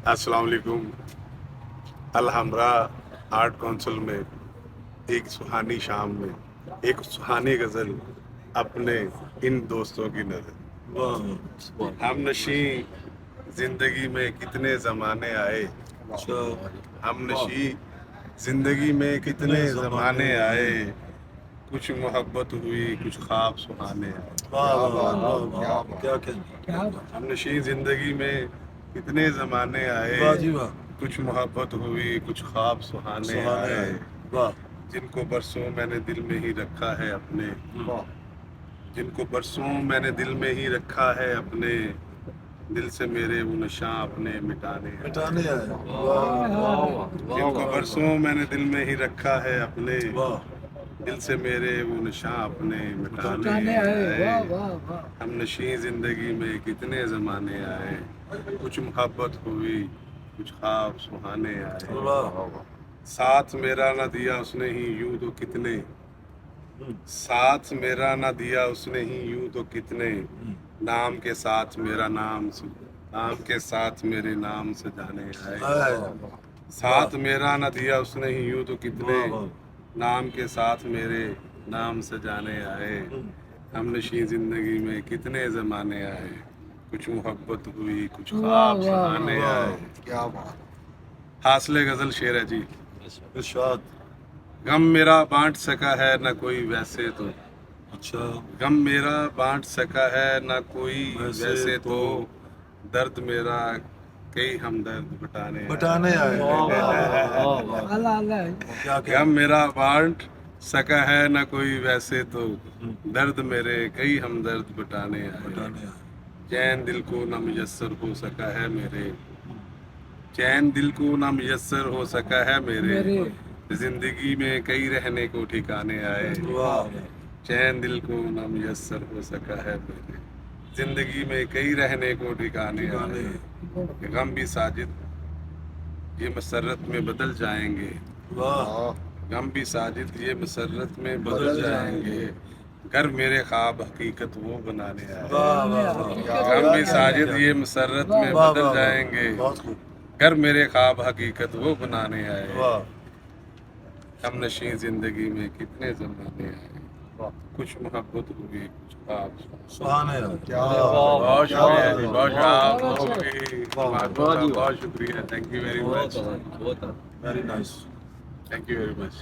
अस्सलाम वालेकुम। Alhamra art council में एक सुहानी शाम में एक सुहानी गज़ल अपने इन दोस्तों की नज़र। हम नशी जिंदगी में कितने ज़माने आए, हम नशी जिंदगी में कितने ज़माने आए, कुछ मोहब्बत हुई कुछ ख्वाब सुहाने आए। हम नशी जिंदगी में कितने ज़माने आए, कुछ मोहब्बत हुई कुछ ख्वाब सुहाने आए, जिनको बरसों मैंने दिल में ही रखा है अपने, जिनको बरसों मैंने दिल में ही रखा है अपने, दिल से मेरे वो नशा अपने मिटाने आए। जिनको बरसों मैंने दिल में ही रखा है अपने, दिल से मेरे वो नशा अपने मिटाने आए। हम नशी जिंदगी में कितने ज़माने आए, कुछ मोहब्बत हुई कुछ ख्वाब सुहाने आए। साथ मेरा ना दिया उसने ही यूं तो कितने, साथ मेरा ना दिया उसने ही यूं तो कितने, नाम के साथ मेरा नाम के साथ मेरे नाम से जाने आए। साथ मेरा ना दिया उसने ही यूं तो कितने, नाम के साथ मेरे नाम से जाने आए। हम नशी जिंदगी में कितने ज़माने आए, कुछ मोहब्बत हुई कुछ ख्वाब सुहाने आए। क्या बात। हासिल गज़ल शेर है जी। इरशाद। गम मेरा बांट सका है न कोई वैसे तो, अच्छा। गम मेरा बांट सका है न कोई वैसे तो, दर्द मेरा कई हमदर्द बटाने आए। गम मेरा बांट सका है न कोई वैसे तो, दर्द मेरे कई हमदर्द बटाने आए। चैन दिल को न मुयस्सर हो सका है मेरे, चैन दिल को न मुयस्सर हो सका है मेरे, जिंदगी में कई रहने को ठिकाने आए। चैन दिल को न मुयस्सर हो सका है मेरे, जिंदगी में कई रहने को ठिकाने आए। गम भी साजिद ये मसरत में बदल जाएंगे, गम भी साजिद ये मसरत में बदल जाएंगे, घर मेरे ख्वाब हकीकत वो बनाने आए। गम भी साजिद ये मसरत में बदल जाएंगे, घर मेरे ख्वाब हकीकत वो बनाने आए। हम नशी जिंदगी में कितने ज़माने आए, कुछ मोहब्बत हुई कुछ ख्वाब सुहाने आए। बहुत शुक्रिया जी, बहुत शुक्रिया। Thank you very much, very nice. Thank you very much.